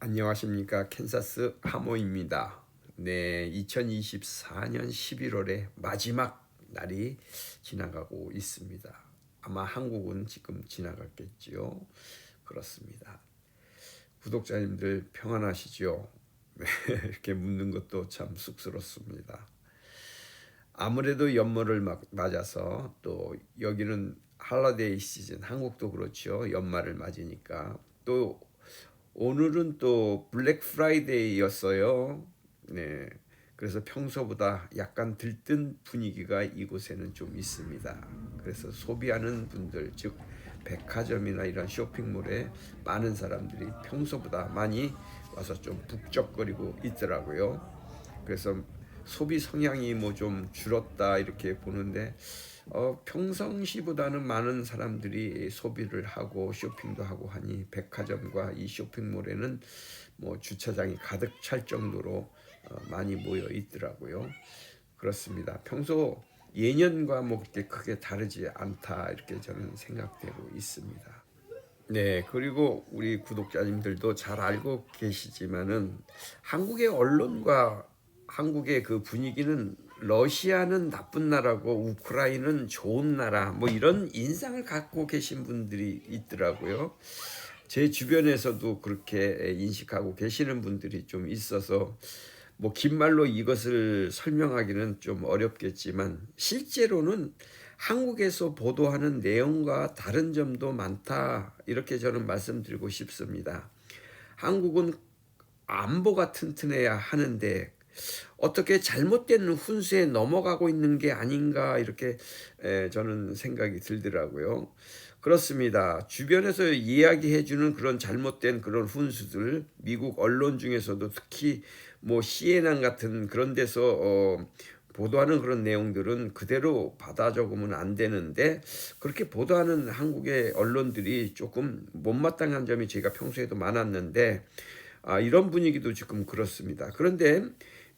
안녕하십니까. 캔사스 하모입니다. 네, 2024년 11월의 마지막 날이 지나가고 있습니다. 아마 한국은 지금 지나갔겠지요. 그렇습니다. 구독자님들 평안하시죠? 네, 이렇게 묻는 것도 참 쑥스럽습니다. 아무래도 연말을 맞아서 또 여기는 할러데이 시즌, 한국도 그렇죠. 연말을 맞으니까 또 오늘은 또 블랙 프라이데이였어요. 네. 그래서 평소보다 약간 들뜬 분위기가 이곳에는 좀 있습니다. 그래서 소비하는 분들, 즉 백화점이나 이런 쇼핑몰에 많은 사람들이 평소보다 많이 와서 좀 북적거리고 있더라고요. 그래서 소비 성향이 뭐 좀 줄었다 이렇게 보는데 평상시보다는 많은 사람들이 소비를 하고 쇼핑도 하고 하니 백화점과 이 쇼핑몰에는 뭐 주차장이 가득 찰 정도로 많이 모여 있더라고요. 그렇습니다. 평소 예년과 뭐 그렇게 크게 다르지 않다 이렇게 저는 생각되고 있습니다. 네, 그리고 우리 구독자님들도 잘 알고 계시지만은 한국의 언론과 한국의 그 분위기는 러시아는 나쁜 나라고 우크라이나는 좋은 나라 뭐 이런 인상을 갖고 계신 분들이 있더라고요. 제 주변에서도 그렇게 인식하고 계시는 분들이 좀 있어서 뭐 긴 말로 이것을 설명하기는 좀 어렵겠지만 실제로는 한국에서 보도하는 내용과 다른 점도 많다 이렇게 저는 말씀드리고 싶습니다. 한국은 안보가 튼튼해야 하는데 어떻게 잘못된 훈수에 넘어가고 있는 게 아닌가 이렇게 저는 생각이 들더라고요. 그렇습니다. 주변에서 이야기해주는 그런 잘못된 그런 훈수들, 미국 언론 중에서도 특히 뭐 CNN 같은 그런 데서 보도하는 그런 내용들은 그대로 받아 적으면 안 되는데 그렇게 보도하는 한국의 언론들이 조금 못마땅한 점이 제가 평소에도 많았는데 이런 분위기도 지금 그렇습니다. 그런데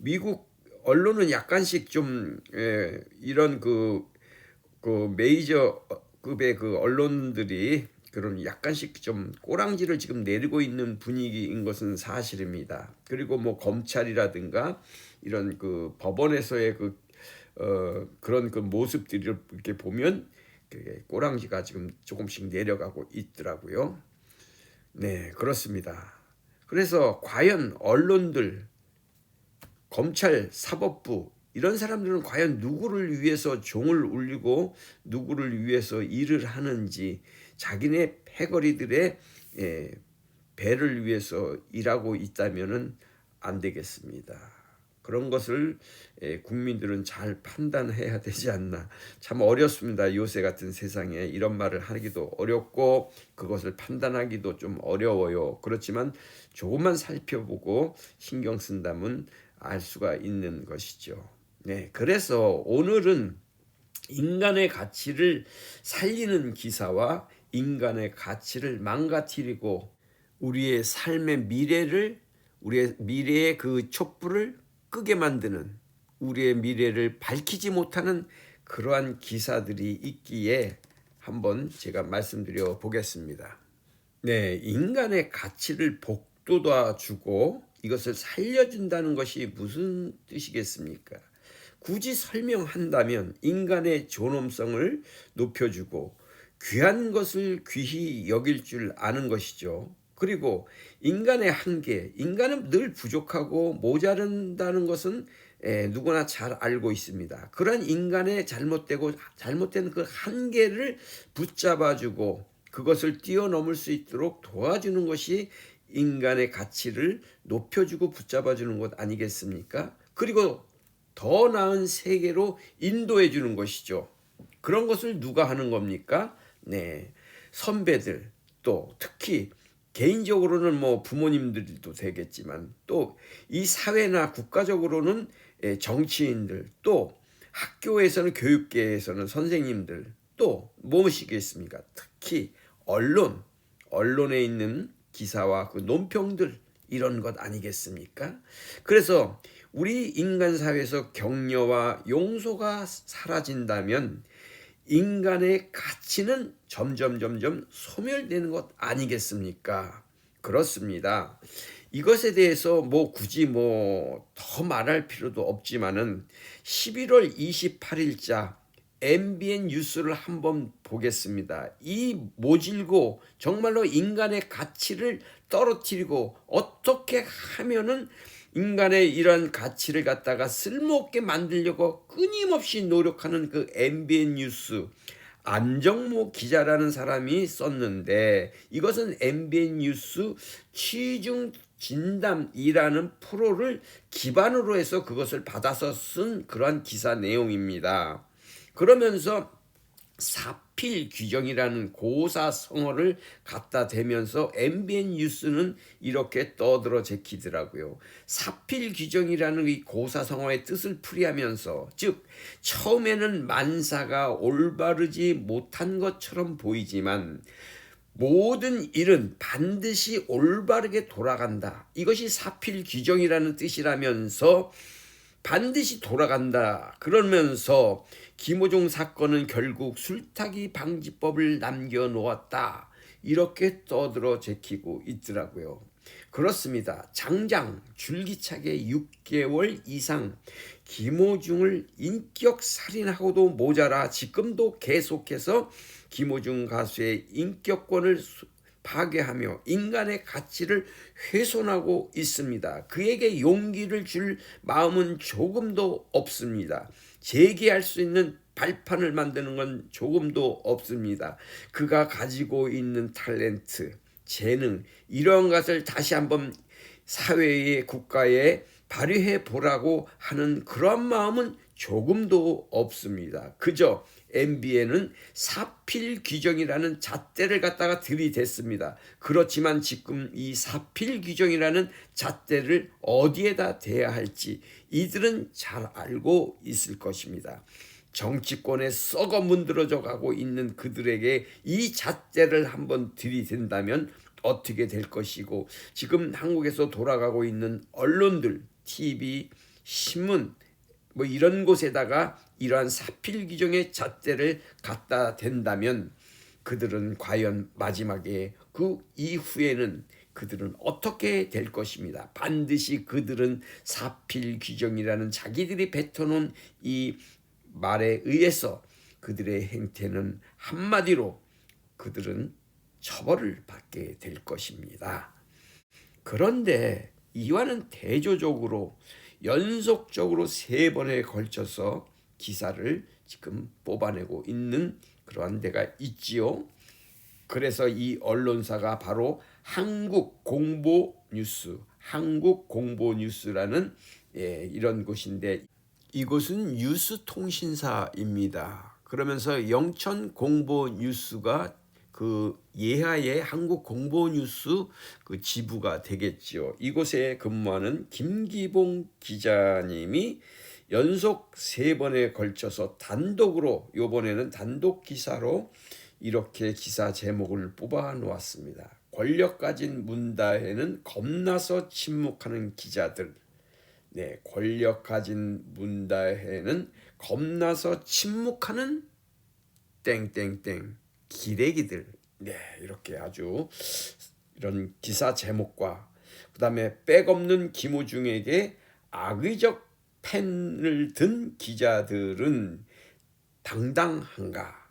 미국 언론은 약간씩 좀 이런 그 메이저급의 그 언론들이 그런 약간씩 좀 꼬랑지를 지금 내리고 있는 분위기인 것은 사실입니다. 그리고 뭐 검찰이라든가 이런 그 법원에서의 그런 그 모습들을 이렇게 보면 그게 꼬랑지가 지금 조금씩 내려가고 있더라고요. 네, 그렇습니다. 그래서 과연 언론들, 검찰, 사법부 이런 사람들은 과연 누구를 위해서 종을 울리고 누구를 위해서 일을 하는지 자기네 패거리들의 배를 위해서 일하고 있다면은 안 되겠습니다. 그런 것을 국민들은 잘 판단해야 되지 않나. 참 어렵습니다. 요새 같은 세상에 이런 말을 하기도 어렵고 그것을 판단하기도 좀 어려워요. 그렇지만 조금만 살펴보고 신경 쓴다면 알 수가 있는 것이죠. 네, 그래서 오늘은 인간의 가치를 살리는 기사와 인간의 가치를 망가뜨리고 우리의 미래의 그 촛불을 끄게 만드는 우리의 미래를 밝히지 못하는 그러한 기사들이 있기에 한번 제가 말씀드려 보겠습니다. 네, 인간의 가치를 복돋아 주고 이것을 살려준다는 것이 무슨 뜻이겠습니까? 굳이 설명한다면 인간의 존엄성을 높여주고 귀한 것을 귀히 여길 줄 아는 것이죠. 그리고 인간의 한계, 인간은 늘 부족하고 모자른다는 것은 누구나 잘 알고 있습니다. 그런 인간의 잘못된 그 한계를 붙잡아주고 그것을 뛰어넘을 수 있도록 도와주는 것이 인간의 가치를 높여주고 붙잡아주는 것 아니겠습니까? 그리고 더 나은 세계로 인도해 주는 것이죠. 그런 것을 누가 하는 겁니까? 네, 선배들 또 특히 개인적으로는 뭐 부모님들도 되겠지만 또 이 사회나 국가적으로는 정치인들 또 학교에서는 교육계에서는 선생님들 또 무엇이겠습니까? 특히 언론에 있는 기사와 그 논평들 이런 것 아니겠습니까? 그래서 우리 인간 사회에서 격려와 용서가 사라진다면 인간의 가치는 점점 소멸되는 것 아니겠습니까? 그렇습니다. 이것에 대해서 뭐 굳이 뭐 더 말할 필요도 없지만은 11월 28일자 MBN 뉴스를 한번 보겠습니다. 이 모질고 정말로 인간의 가치를 떨어뜨리고 어떻게 하면은 인간의 이런 가치를 갖다가 쓸모없게 만들려고 끊임없이 노력하는 그 MBN 뉴스 안정모 기자라는 사람이 썼는데, 이것은 MBN 뉴스 취중 진담이라는 프로를 기반으로 해서 그것을 받아서 쓴 그러한 기사 내용입니다. 그러면서 사필 규정이라는 고사성어를 갖다 대면서 MBN 뉴스는 이렇게 떠들어 제키더라고요. 사필 규정이라는 이 고사성어의 뜻을 풀이하면서, 즉 처음에는 만사가 올바르지 못한 것처럼 보이지만 모든 일은 반드시 올바르게 돌아간다. 이것이 사필 규정이라는 뜻이라면서 반드시 돌아간다. 그러면서 김호중 사건은 결국 술타기 방지법을 남겨놓았다. 이렇게 떠들어 제키고 있더라고요. 그렇습니다. 장장 줄기차게 6개월 이상 김호중을 인격살인하고도 모자라 지금도 계속해서 김호중 가수의 인격권을 파괴하며 인간의 가치를 훼손하고 있습니다. 그에게 용기를 줄 마음은 조금도 없습니다. 재기할 수 있는 발판을 만드는 건 조금도 없습니다. 그가 가지고 있는 탤런트, 재능, 이런 것을 다시 한번 사회에, 국가에 발휘해 보라고 하는 그런 마음은 조금도 없습니다. 그저 MBN은 사필 규정이라는 잣대를 갖다가 들이댔습니다. 그렇지만 지금 이 사필 규정이라는 잣대를 어디에다 대야 할지 이들은 잘 알고 있을 것입니다. 정치권에 썩어 문드러져 가고 있는 그들에게 이 잣대를 한번 들이댄다면 어떻게 될 것이고, 지금 한국에서 돌아가고 있는 언론들, TV, 신문 뭐 이런 곳에다가 이러한 사필 규정의 잣대를 갖다 댄다면 그들은 과연 마지막에 그 이후에는 그들은 어떻게 될 것입니다. 반드시 그들은 사필 규정이라는 자기들이 뱉어놓은 이 말에 의해서 그들의 행태는 한마디로 그들은 처벌을 받게 될 것입니다. 그런데 이와는 대조적으로 연속적으로 3번에 걸쳐서 기사를 지금 뽑아내고 있는 그러한 데가 있지요. 그래서 이 언론사가 바로 한국공보뉴스라는 이런 곳인데, 이곳은 뉴스통신사입니다. 그러면서 영천공보뉴스가 그 예하의 한국공보뉴스 그 지부가 되겠지요. 이곳에 근무하는 김기봉 기자님이 연속 3번에 걸쳐서 단독으로, 이번에는 단독 기사로 이렇게 기사 제목을 뽑아 놓았습니다. 권력 가진 문다해는 겁나서 침묵하는 기자들. 네, 권력 가진 문다해는 겁나서 침묵하는 땡땡땡 기레기들. 네, 이렇게 아주 이런 기사 제목과 그다음에 백없는 김호중에게 악의적 펜을 든 기자들은 당당한가?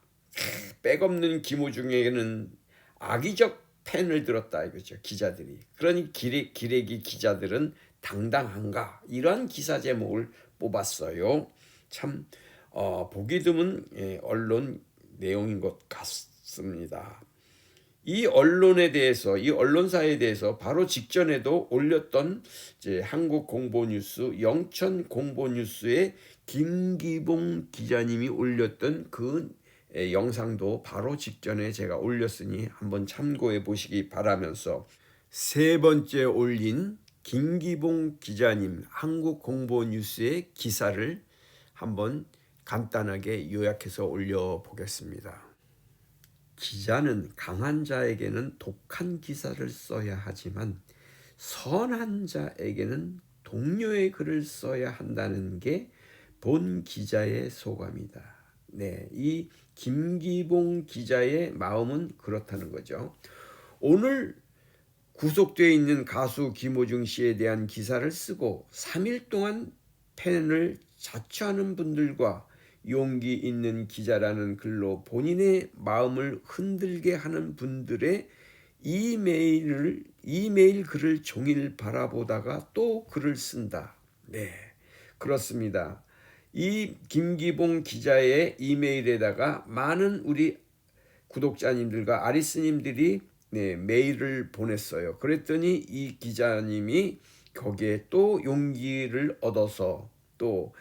백없는 김호중에게는 악의적 펜을 들었다 이거죠, 기자들이. 그러니 기레기 기자들은 당당한가? 이런 기사 제목을 뽑았어요. 참 보기 드문 언론 내용인 것 같습니다. 이 언론에 대해서, 이 언론사에 대해서 바로 직전에도 올렸던 이제 한국공보뉴스, 영천공보뉴스의 김기봉 기자님이 올렸던 그 영상도 바로 직전에 제가 올렸으니 한번 참고해 보시기 바라면서, 3번째 올린 김기봉 기자님 한국공보뉴스의 기사를 한번 간단하게 요약해서 올려보겠습니다. 기자는 강한 자에게는 독한 기사를 써야 하지만 선한 자에게는 동료의 글을 써야 한다는 게 본 기자의 소감이다. 네, 이 김기봉 기자의 마음은 그렇다는 거죠. 오늘 구속되어 있는 가수 김호중 씨에 대한 기사를 쓰고 3일 동안 팬을 자처하는 분들과 용기 있는 기자라는 글로 본인의 마음을 흔들게 하는 분들의 이메일 글을 종일 바라보다가 또 글을 쓴다. 네, 그렇습니다. 이 김기봉 기자의 이메일에다가 많은 우리 구독자님들과 아리스님들이 메일을 보냈어요. 그랬더니 이 기자님이 거기에 또 용기를 얻어서 또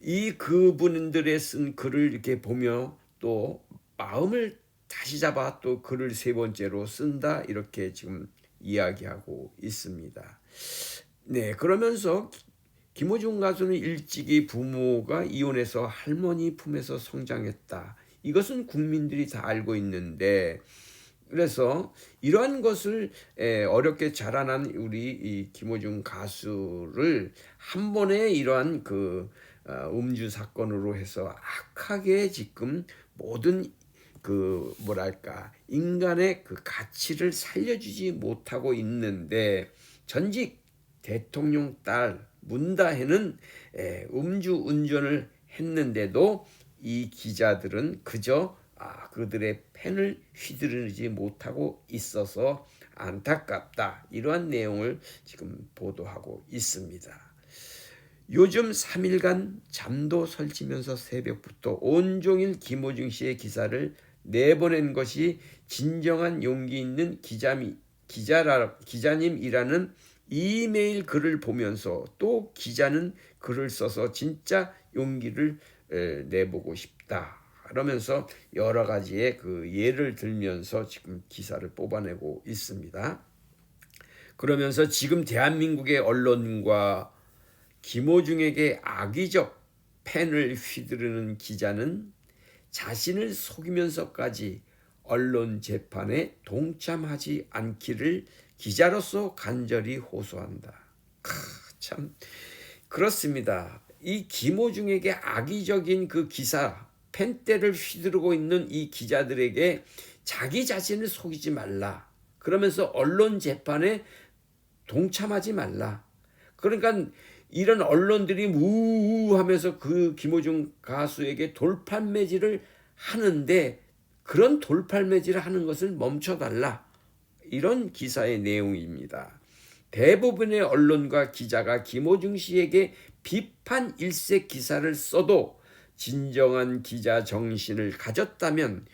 이 그분들의 쓴 글을 이렇게 보며 또 마음을 다시 잡아 또 글을 세 번째로 쓴다, 이렇게 지금 이야기하고 있습니다. 네, 그러면서 김호중 가수는 일찍이 부모가 이혼해서 할머니 품에서 성장했다. 이것은 국민들이 다 알고 있는데, 그래서 이러한 것을 어렵게 자라난 우리 이 김호중 가수를 한 번에 이러한 그 음주 사건으로 해서 악하게 지금 모든 그 뭐랄까 인간의 그 가치를 살려주지 못하고 있는데, 전직 대통령 딸 문다혜는 음주 운전을 했는데도 이 기자들은 그저 그들의 펜을 휘두르지 못하고 있어서 안타깝다, 이러한 내용을 지금 보도하고 있습니다. 요즘 3일간 잠도 설치면서 새벽부터 온종일 김호중 씨의 기사를 내보낸 것이 진정한 용기 있는 기자님이라는 이메일 글을 보면서 또 기자는 글을 써서 진짜 용기를 내보고 싶다, 그러면서 여러 가지의 그 예를 들면서 지금 기사를 뽑아내고 있습니다. 그러면서 지금 대한민국의 언론과 김호중에게 악의적 펜을 휘두르는 기자는 자신을 속이면서까지 언론 재판에 동참하지 않기를 기자로서 간절히 호소한다. 참 그렇습니다. 이 김호중에게 악의적인 그 기사 펜대를 휘두르고 있는 이 기자들에게 자기 자신을 속이지 말라, 그러면서 언론 재판에 동참하지 말라. 그러니까 이런 언론들이 우우하면서 그 김호중 가수에게 돌팔매질을 하는데, 그런 돌팔매질을 하는 것을 멈춰달라, 이런 기사의 내용입니다. 대부분의 언론과 기자가 김호중 씨에게 비판 일색 기사를 써도 진정한 기자 정신을 가졌다면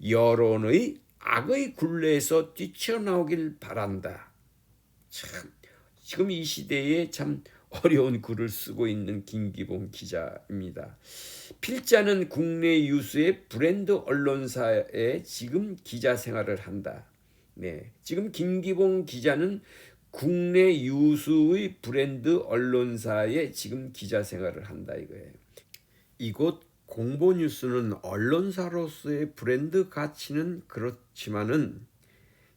여론의 악의 굴레에서 뛰쳐나오길 바란다. 참 지금 이 시대에 참 어려운 글을 쓰고 있는 김기봉 기자입니다. 필자는 국내 유수의 브랜드 언론사에 지금 기자 생활을 한다. 네, 지금 김기봉 기자는 국내 유수의 브랜드 언론사에 지금 기자 생활을 한다 이거예요. 이곳 공보뉴스는 언론사로서의 브랜드 가치는 그렇지만은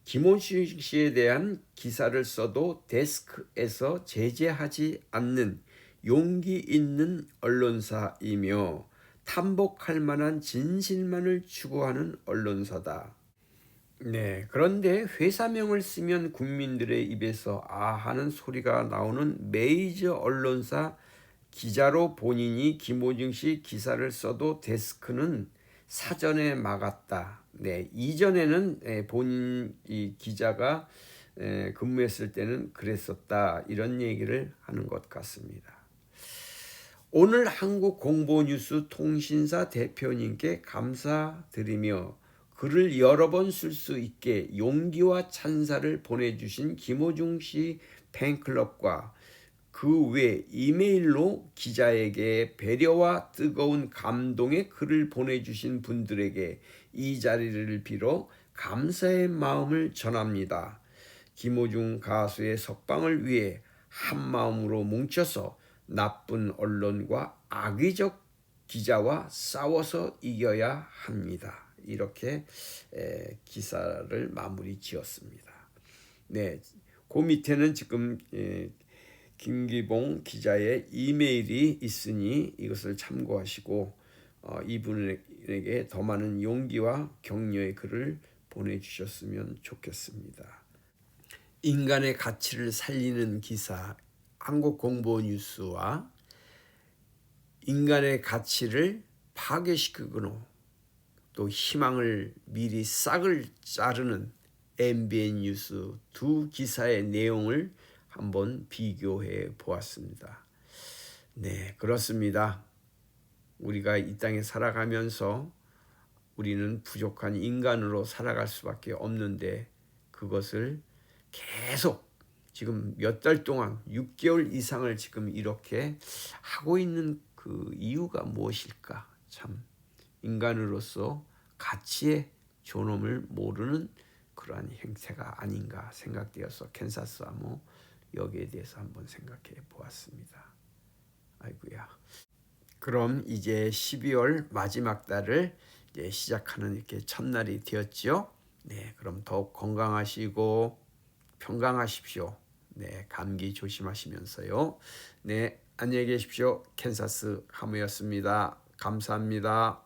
김호중 씨에 대한 기사를 써도 데스크에서 제재하지 않는 용기 있는 언론사이며 탐복할 만한 진실만을 추구하는 언론사다. 네, 그런데 회사명을 쓰면 국민들의 입에서 하는 소리가 나오는 메이저 언론사 기자로 본인이 김호중 씨 기사를 써도 데스크는 사전에 막았다. 네, 이전에는 본인 이 기자가 근무했을 때는 그랬었다, 이런 얘기를 하는 것 같습니다. 오늘 한국공보뉴스 통신사 대표님께 감사드리며 글을 여러 번 쓸 수 있게 용기와 찬사를 보내주신 김호중 씨 팬클럽과 그 외 이메일로 기자에게 배려와 뜨거운 감동의 글을 보내주신 분들에게 이 자리를 빌어 감사의 마음을 전합니다. 김호중 가수의 석방을 위해 한마음으로 뭉쳐서 나쁜 언론과 악의적 기자와 싸워서 이겨야 합니다. 이렇게 기사를 마무리 지었습니다. 네, 그 밑에는 지금 김기봉 기자의 이메일이 있으니 이것을 참고하시고 이분에게 더 많은 용기와 격려의 글을 보내주셨으면 좋겠습니다. 인간의 가치를 살리는 기사 한국공보뉴스와 인간의 가치를 파괴시키고 또 희망을 미리 싹을 자르는 MBN 뉴스 두 기사의 내용을 한번 비교해 보았습니다. 네, 그렇습니다. 우리가 이 땅에 살아가면서 우리는 부족한 인간으로 살아갈 수밖에 없는데 그것을 계속 지금 몇 달 동안 6개월 이상을 지금 이렇게 하고 있는 그 이유가 무엇일까? 참 인간으로서 가치의 존엄을 모르는 그러한 행태가 아닌가 생각되어서 캔사스 암호 여기에 대해서 한번 생각해 보았습니다. 아이고야. 그럼 이제 12월 마지막 달을 이제 시작하는 이렇게 첫날이 되었지요. 네, 그럼 더욱 건강하시고 평강하십시오. 네, 감기 조심하시면서요. 네, 안녕히 계십시오. 캔사스 하무였습니다. 감사합니다.